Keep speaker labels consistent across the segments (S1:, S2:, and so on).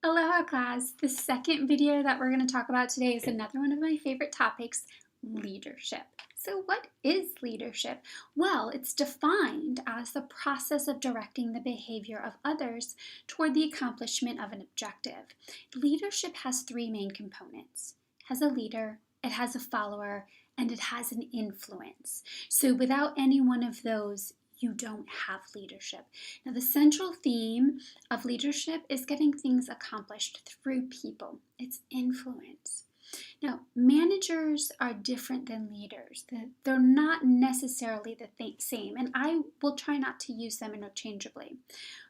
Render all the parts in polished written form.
S1: Aloha class! The second video that we're going to talk about today is another one of my favorite topics, leadership. So what is leadership? Well, it's defined as the process of directing the behavior of others toward the accomplishment of an objective. Leadership has three main components. It has a leader, it has a follower, and it has an influence. So without any one of those, you don't have leadership. Now, the central theme of leadership is getting things accomplished through people. It's influence. Now, managers are different than leaders. They're not necessarily the same, and I will try not to use them interchangeably.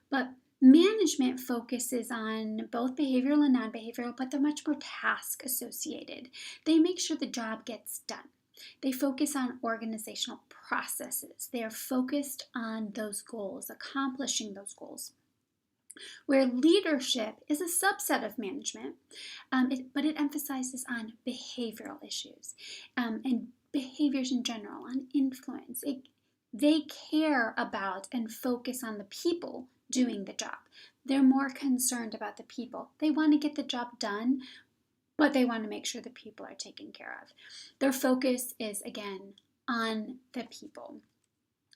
S1: But management focuses on both behavioral and non-behavioral, but they're much more task associated. They make sure the job gets done. They focus on organizational processes. They are focused on those goals, accomplishing those goals. Where leadership is a subset of management, but it emphasizes on behavioral issues and behaviors in general, on influence. They care about and focus on the people doing the job. They're more concerned about the people. They want to get the job done, but they want to make sure the people are taken care of. Their focus is, again, on the people.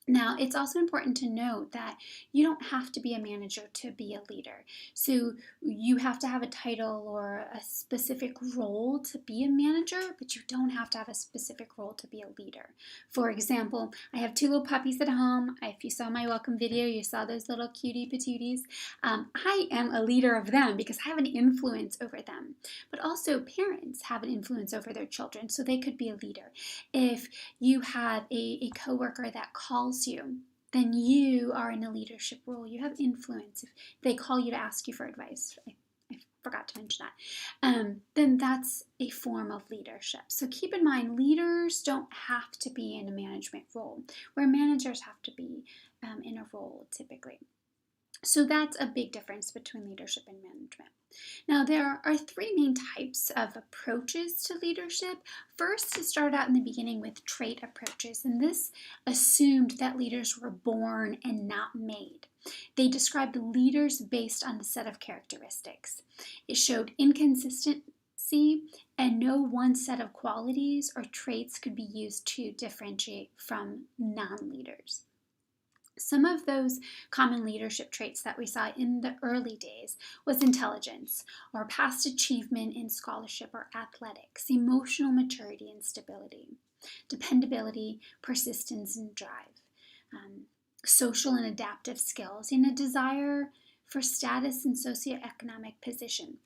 S1: Now, it's also important to note that you don't have to be a manager to be a leader. So you have to have a title or a specific role to be a manager, but you don't have to have a specific role to be a leader. For example, I have two little puppies at home. If you saw my welcome video, you saw those little cutie patooties. I am a leader of them because I have an influence over them. But also parents have an influence over their children, so they could be a leader. If you have a coworker that calls you, then you are in a leadership role. You have influence. If they call you to ask you for advice, I forgot to mention that, then that's a form of leadership. So keep in mind, leaders don't have to be in a management role, where managers have to be in a role typically. So that's a big difference between leadership and management. Now, there are three main types of approaches to leadership. First, to start out in the beginning with trait approaches, and this assumed that leaders were born and not made. They described leaders based on a set of characteristics. It showed inconsistency, and no one set of qualities or traits could be used to differentiate from non-leaders. Some of those common leadership traits that we saw in the early days was intelligence, or past achievement in scholarship or athletics, emotional maturity and stability, dependability, persistence, and drive, social and adaptive skills, and a desire for status and socioeconomic position.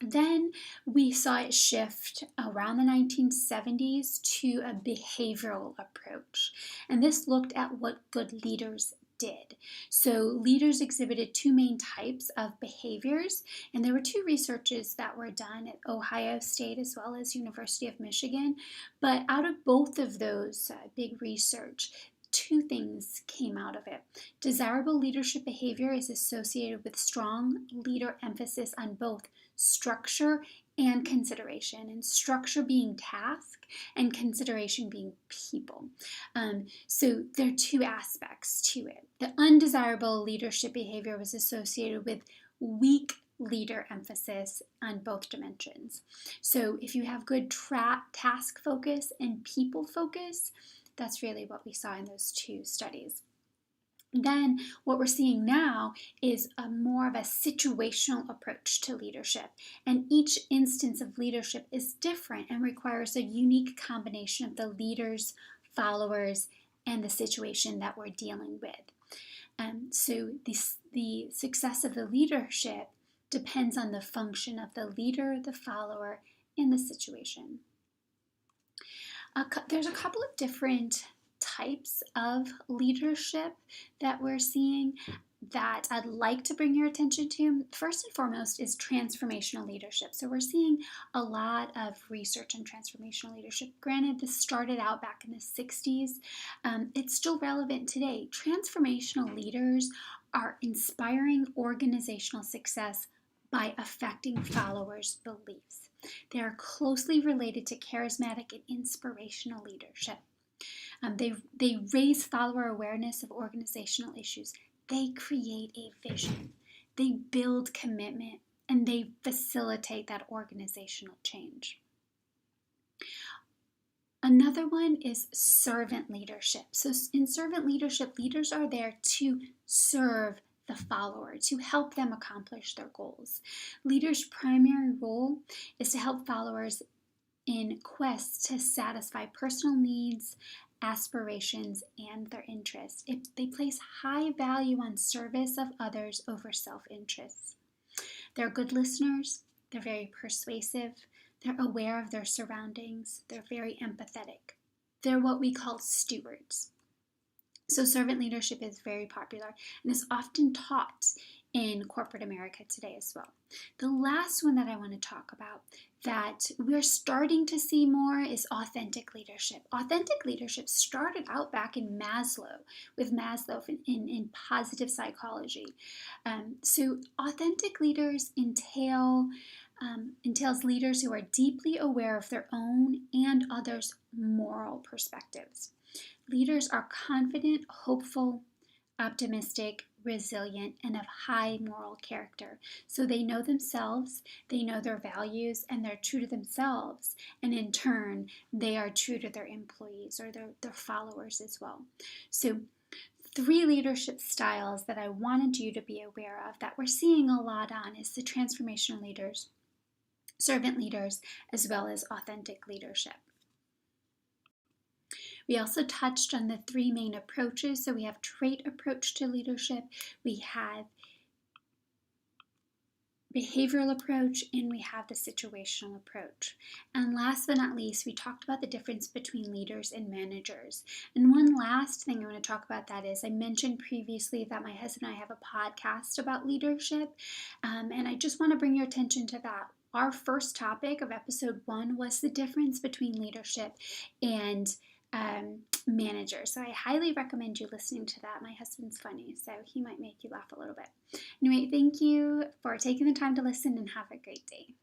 S1: Then we saw it shift around the 1970s to a behavioral approach. And this looked at what good leaders did. So leaders exhibited two main types of behaviors, and there were two researches that were done at Ohio State as well as University of Michigan. But out of both of those big research, two things came out of it. Desirable leadership behavior is associated with strong leader emphasis on both structure and consideration, and structure being task and consideration being people. So there are two aspects to it. The undesirable leadership behavior was associated with weak leader emphasis on both dimensions. So if you have good task focus and people focus, that's really what we saw in those two studies. Then what we're seeing now is more of a situational approach to leadership. And each instance of leadership is different and requires a unique combination of the leaders, followers, and the situation that we're dealing with. So the success of the leadership depends on the function of the leader, the follower, and the situation. There's a couple of different types of leadership that we're seeing that I'd like to bring your attention to. First and foremost is transformational leadership. So we're seeing a lot of research on transformational leadership. Granted, this started out back in the 60s. It's still relevant today. Transformational leaders are inspiring organizational success by affecting followers' beliefs. They are closely related to charismatic and inspirational leadership. They raise follower awareness of organizational issues. They create a vision. They build commitment and they facilitate that organizational change. Another one is servant leadership. So in servant leadership, leaders are there to serve the follower, to help them accomplish their goals. Leaders' primary role is to help followers in quests to satisfy personal needs, aspirations, and their interests. They place high value on service of others over self-interest. They're good listeners, they're very persuasive, they're aware of their surroundings, they're very empathetic. They're what we call stewards. So servant leadership is very popular and is often taught in corporate America today as well. The last one that I want to talk about that we're starting to see more is authentic leadership. Authentic leadership started out back in Maslow, with Maslow in positive psychology. So authentic leaders entails leaders who are deeply aware of their own and others' moral perspectives. Leaders are confident, hopeful, optimistic, resilient, and of high moral character. So they know themselves, they know their values, and they're true to themselves. And in turn, they are true to their employees or their followers as well. So 3 leadership styles that I wanted you to be aware of that we're seeing a lot on is the transformational leaders, servant leaders, as well as authentic leadership. We also touched on the 3 main approaches. So we have trait approach to leadership, we have behavioral approach, and we have the situational approach. And last but not least, we talked about the difference between leaders and managers. And one last thing I want to talk about that is I mentioned previously that my husband and I have a podcast about leadership, and I just want to bring your attention to that. Our first topic of episode 1 was the difference between leadership and manager. So I highly recommend you listening to that. My husband's funny, so he might make you laugh a little bit. Anyway, thank you for taking the time to listen and have a great day.